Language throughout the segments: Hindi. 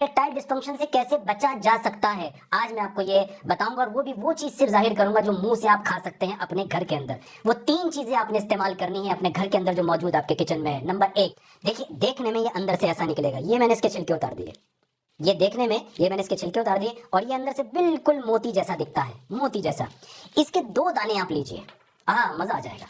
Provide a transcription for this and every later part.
इरेक्टाइल डिस्फंक्शन से कैसे बचा जा सकता है आज मैं आपको ये बताऊंगा, और वो भी वो चीज सिर्फ जाहिर करूंगा जो मुंह से आप खा सकते हैं अपने घर के अंदर। वो तीन चीजें आपने इस्तेमाल करनी है अपने घर के अंदर जो मौजूद आपके किचन में है। नंबर एक, देखिए देखने में ये अंदर से ऐसा निकलेगा, ये मैंने इसके छिलके उतार दिए, ये देखने में ये मैंने इसके छिलके उतार दिए और ये अंदर से बिल्कुल मोती जैसा दिखता है, मोती जैसा। इसके दो दाने आप लीजिए, हाँ मजा आ जाएगा।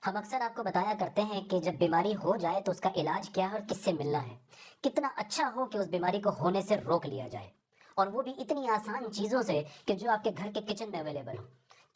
हम अक्सर आपको बताया करते हैं कि जब बीमारी हो जाए तो उसका इलाज क्या है और किससे मिलना है। कितना अच्छा हो कि उस बीमारी को होने से रोक लिया जाए, और वो भी इतनी आसान चीज़ों से कि जो आपके घर के किचन में अवेलेबल हो।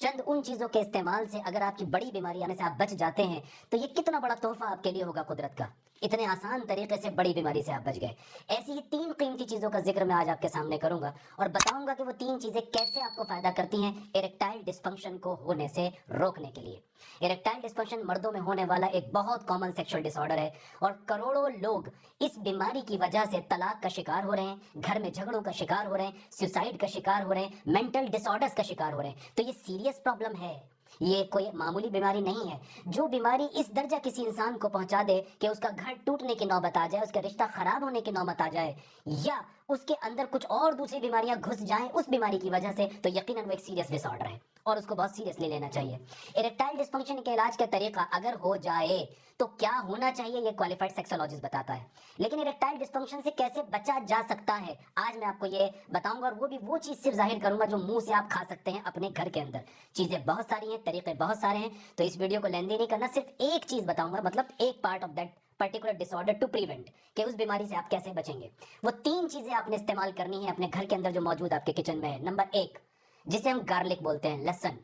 चंद उन चीज़ों के इस्तेमाल से अगर आपकी बड़ी बीमारी आने से आप बच जाते हैं तो ये कितना बड़ा तोहफा आपके लिए होगा कुदरत का। इतने आसान तरीके से बड़ी बीमारी से आप बच गए। ऐसी ही तीन कीमती चीज़ों का जिक्र मैं आज आपके सामने करूंगा और बताऊंगा कि वो तीन चीज़ें कैसे आपको फायदा करती हैं इरेक्टाइल डिस्फंक्शन को होने से रोकने के लिए। इरेक्टाइल डिस्फंक्शन मर्दों में होने वाला एक बहुत कॉमन सेक्सुअल डिसऑर्डर है और करोड़ों लोग इस बीमारी की वजह से तलाक का शिकार हो रहे हैं, घर में झगड़ों का शिकार हो रहे हैं, सुसाइड का शिकार हो रहे हैं, मेंटल डिसऑर्डर्स का शिकार हो रहे हैं। तो ये सीरियस प्रॉब्लम है, ये कोई मामूली बीमारी नहीं है। जो बीमारी इस दर्जा किसी इंसान को पहुंचा दे कि उसका घर टूटने की नौबत आ जाए, उसका रिश्ता खराब होने की नौबत आ जाए, या उसके अंदर कुछ और दूसरी बीमारियां घुस जाएं उस बीमारी की वजह से, तो यकीनन वो एक सीरियस डिसऑर्डर है और उसको बहुत सीरियसली लेना चाहिए। इरेक्टाइल डिस्फंक्शन के इलाज का तरीका अगर हो जाए तो क्या होना चाहिए ये क्वालिफाइड सेक्सोलॉजिस्ट बताता है, लेकिन इरेक्टाइल डिस्फंक्शन से कैसे बचा जा सकता है आज मैं आपको ये बताऊंगा, और वो भी वो चीज सिर्फ जाहिर करूंगा जो मुंह से आप खा सकते हैं अपने घर के अंदर। चीजें बहुत सारी हैं, तरीके बहुत सारे हैं, तो इस वीडियो को लेंदी नहीं करना, सिर्फ एक चीज बताऊंगा, मतलब एक part of that particular disorder to prevent, कि उस बीमारी से आप कैसे बचेंगे। वो तीन चीजें आपने इस्तेमाल करनी है अपने घर के अंदर जो मौजूद आपके किचन में है। नंबर एक, जिसे हम गार्लिक बोलते हैं, लहसुन।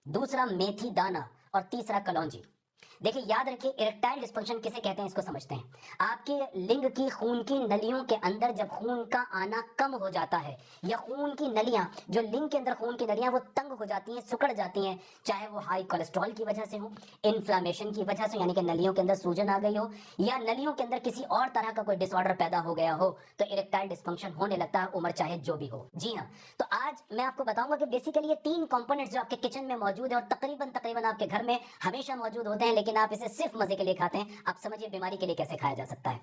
दूसरा मेथी दाना, और तीसरा कलौंजी। देखिए याद रखिए, इरेक्टाइल डिस्फंक्शन किसे कहते हैं इसको समझते हैं। आपके लिंग की खून की नलियों के अंदर जब खून का आना कम हो जाता है, या खून की नलियां, जो लिंग के अंदर खून की नलियां वो तंग हो जाती हैं, सिकुड़ जाती हैं, चाहे वो हाई कोलेस्ट्रॉल की वजह से हो, इन्फ्लामेशन की वजह से यानी कि नलियों के अंदर सूजन आ गई हो, या नलियों के अंदर किसी और तरह का कोई डिसऑर्डर पैदा हो गया हो, तो इरेक्टाइल डिस्फंक्शन होने लगता है, उम्र चाहे जो भी हो। जी हाँ, तो आज मैं आपको बताऊंगा कि बेसिकली ये तीन कंपोनेंट्स जो आपके किचन में मौजूद है और तकरीबन तकरीबन आपके घर में हमेशा मौजूद होते हैं, लेकिन आप इसे सिर्फ मजे के लिए खाते हैं। आप समझिए बीमारी के लिए कैसे खाया जा सकता है।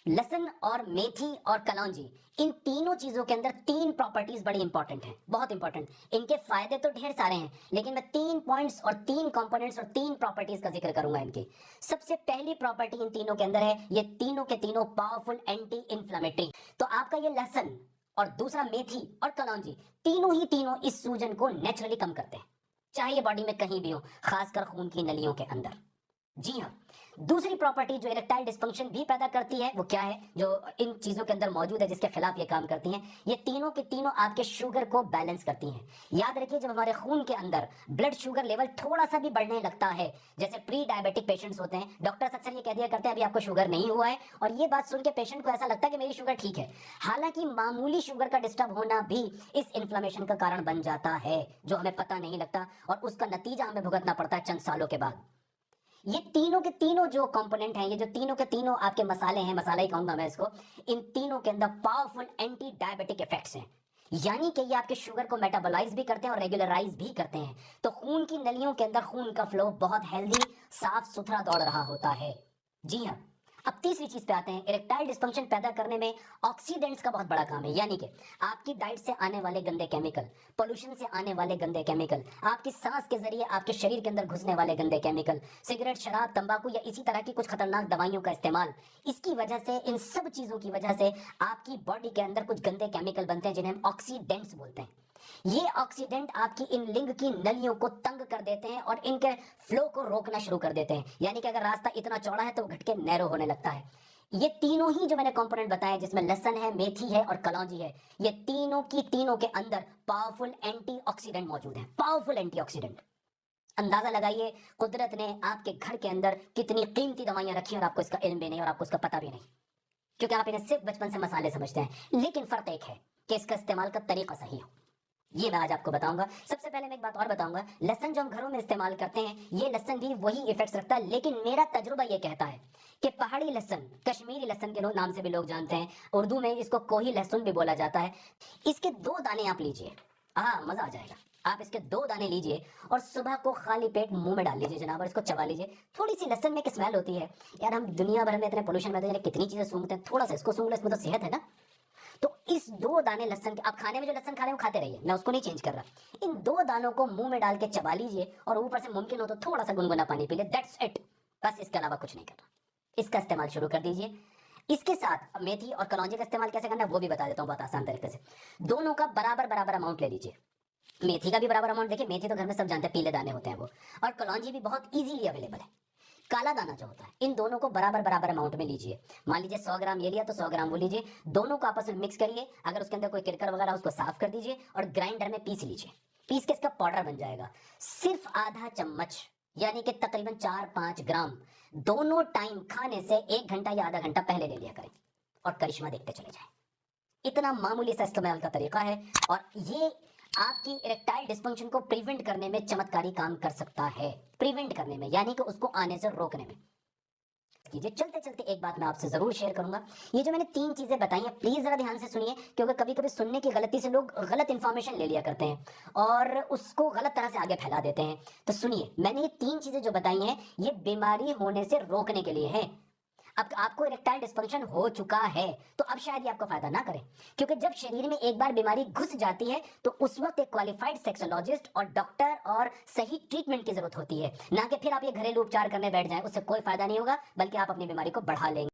लहसुन और मेथी और कलौंजी, इन तीनों चीजों के अंदर तीन प्रॉपर्टीज बड़ी इंपॉर्टेंट हैं, बहुत इंपॉर्टेंट। इनके फायदे तो ढेर सारे हैं, लेकिन मैं तीन पॉइंट्स और तीन कंपोनेंट्स और तीन प्रॉपर्टीज का जिक्र करूंगा इनकी। सबसे पहली प्रॉपर्टी इन तीनों के अंदर है, ये तीनों के तीनों पावरफुल एंटी इंफ्लेमेटरी। तो आपका ये लहसुन और दूसरा मेथी और कलौंजी, तीनों ही तीनों इस सूजन को नेचुरली कम करते हैं, चाहे ये बॉडी में कहीं भी हो, खासकर खून की नलियों के अंदर। जी हाँ, दूसरी प्रॉपर्टी जो इरेक्टाइल डिस्फंक्शन भी पैदा करती है वो क्या है, जो इन चीजों के अंदर मौजूद है जिसके खिलाफ ये काम करती हैं, ये तीनों के तीनों आपके शुगर को बैलेंस करती हैं। याद रखिए, जब हमारे खून के अंदर ब्लड शुगर लेवल थोड़ा सा भी बढ़ने लगता है, जैसे प्री डायबिटिक पेशेंट्स होते हैं, डॉक्टर्स अक्सर ये कह दिया करते हैं अभी आपको शुगर नहीं हुआ है, और ये बात सुन के पेशेंट को ऐसा लगता है कि मेरी शुगर ठीक है। हालांकि मामूली शुगर का डिस्टर्ब होना भी इस इन्फ्लेमेशन का कारण बन जाता है, जो हमें पता नहीं लगता, और उसका नतीजा हमें भुगतना पड़ता है चंद सालों के बाद। ये तीनों के तीनों जो कंपोनेंट हैं, ये जो तीनों के तीनों आपके मसाले हैं, मसाला ही कहूंगा मैं इसको, इन तीनों के अंदर पावरफुल एंटी डायबिटिक इफेक्ट्स हैं। यानी कि ये आपके शुगर को मेटाबोलाइज भी करते हैं और रेगुलराइज भी करते हैं। तो खून की नलियों के अंदर खून का फ्लो बहुत हेल्दी, साफ सुथरा दौड़ रहा होता है। जी हाँ, अब तीसरी चीज पे आते हैं। इरेक्टाइल डिस्फंक्शन पैदा करने में ऑक्सीडेंट्स का बहुत बड़ा काम है, यानी कि आपकी डाइट से आने वाले गंदे केमिकल, पोल्यूशन से आने वाले गंदे केमिकल, आपकी सांस के जरिए आपके शरीर के अंदर घुसने वाले गंदे केमिकल, सिगरेट, शराब, तंबाकू या इसी तरह की कुछ खतरनाक दवाइयों का इस्तेमाल, इसकी वजह से, इन सब चीजों की वजह से आपकी बॉडी के अंदर कुछ गंदे केमिकल बनते हैं जिन्हें हम ऑक्सीडेंट्स बोलते हैं। ये ऑक्सीडेंट आपकी इन लिंग की नलियों को तंग कर देते हैं और इनके फ्लो को रोकना शुरू कर देते हैं, यानी कि अगर रास्ता इतना चौड़ा है तो घट के नैरो होने लगता है। ये तीनों ही जो मैंने कंपोनेंट बताए, जिसमें लहसुन है, मेथी है और कलौंजी है, ये तीनों की तीनों के अंदर पावरफुल एंटीऑक्सीडेंट मौजूद है, पावरफुल एंटीऑक्सीडेंट। अंदाजा लगाइए कुदरत ने आपके घर के अंदर कितनी कीमती दवाइयां रखी हैं और आपको इसका इल्म भी नहीं और आपको इसका पता भी नहीं, क्योंकि आप इन्हें सिर्फ बचपन से मसाले समझते हैं। लेकिन फर्क एक है कि इसका इस्तेमाल का तरीका सही हो, ये मैं आज आपको बताऊंगा। सबसे पहले मैं एक बात और बताऊंगा, लहसुन जो हम घरों में इस्तेमाल करते हैं, ये लहसुन भी वही इफेक्ट्स रखता है, लेकिन मेरा तजुर्बा ये कहता है कि पहाड़ी लहसुन, कश्मीरी लहसुन के नाम से भी लोग जानते हैं, उर्दू में इसको कोही लहसुन भी बोला जाता है। इसके दो दाने आप लीजिए, हाँ मजा आ जाएगा। आप इसके दो दाने लीजिए और सुबह को खाली पेट मुंह में डाल लीजिए जनाब, और इसको चबा लीजिए। थोड़ी सी लहसुन में एक स्मेल होती है यार, हम दुनिया भर में इतने पोल्यूशन में कितनी चीजें सूंघते हैं, थोड़ा सा इसको सूंघ लो, इसमें तो सेहत है ना। तो इस 2 दाने लहसुन के, आप खाने में जो लहसुन खा रहे हो खाते रहिए, मैं उसको नहीं चेंज कर रहा। इन 2 दानों को मुंह में डाल के चबा लीजिए और ऊपर से मुमकिन हो तो थोड़ा सा गुनगुना पानी पी ले, दैट्स इट। बस इसके अलावा कुछ नहीं करना। इसका इस्तेमाल शुरू कर दीजिए। इसके साथ मेथी और कलौंजी का इस्तेमाल कैसे करना है वो भी बता देता हूँ बहुत आसान तरीके से। दोनों का बराबर बराबर अमाउंट ले लीजिए। मेथी का भी बराबर अमाउंट, देखिए मेथी तो घर में सब जानते हैं, पीले दाने होते हैं वो, और कलौंजी भी बहुत इजीली अवेलेबल है। काला दाना जो होता है, इन दोनों को बराबर बराबर अमाउंट में लीजिए। मान लीजिए 100 ग्राम ये लिया तो 100 ग्राम वो लीजिए। दोनों को आपस में मिक्स करिए। अगर उसके अंदर कोई किरकर वगैरह उसको साफ कर दीजिए और ग्राइंडर में पीस लीजिए। पीस के इसका पाउडर बन जाएगा। सिर्फ आधा चम्मच यानी कि तकरीबन 4-5 ग्राम दोनों टाइम खाने से 1 घंटा या आधा घंटा पहले ले लिया करें और करिश्मा देखते चले जाएं। इतना मामूली सा इस्तेमाल का तरीका है और ये आपकी इरेक्टाइल डिस्फंक्शन को प्रिवेंट करने में चमत्कारी काम कर सकता है। प्रिवेंट करने में यानी कि उसको आने से रोकने में कीजिए। चलते चलते एक बात मैं आपसे जरूर शेयर करूंगा। ये जो मैंने 3 चीजें बताई हैं, प्लीज जरा ध्यान से सुनिए, क्योंकि कभी कभी सुनने की गलती से लोग गलत इंफॉर्मेशन ले लिया करते हैं और उसको गलत तरह से आगे फैला देते हैं। तो सुनिए, मैंने ये 3 चीजें जो बताई हैं ये बीमारी होने से रोकने के लिए है। अब आपको इरेक्टाइल डिस्फंक्शन हो चुका है तो अब शायद ये आपको फायदा ना करे, क्योंकि जब शरीर में एक बार बीमारी घुस जाती है तो उस वक्त एक क्वालिफाइड सेक्सोलॉजिस्ट और डॉक्टर और सही ट्रीटमेंट की जरूरत होती है, ना कि फिर आप ये घरेलू उपचार करने बैठ जाएं। उससे कोई फायदा नहीं होगा, बल्कि आप अपनी बीमारी को बढ़ा लेंगे।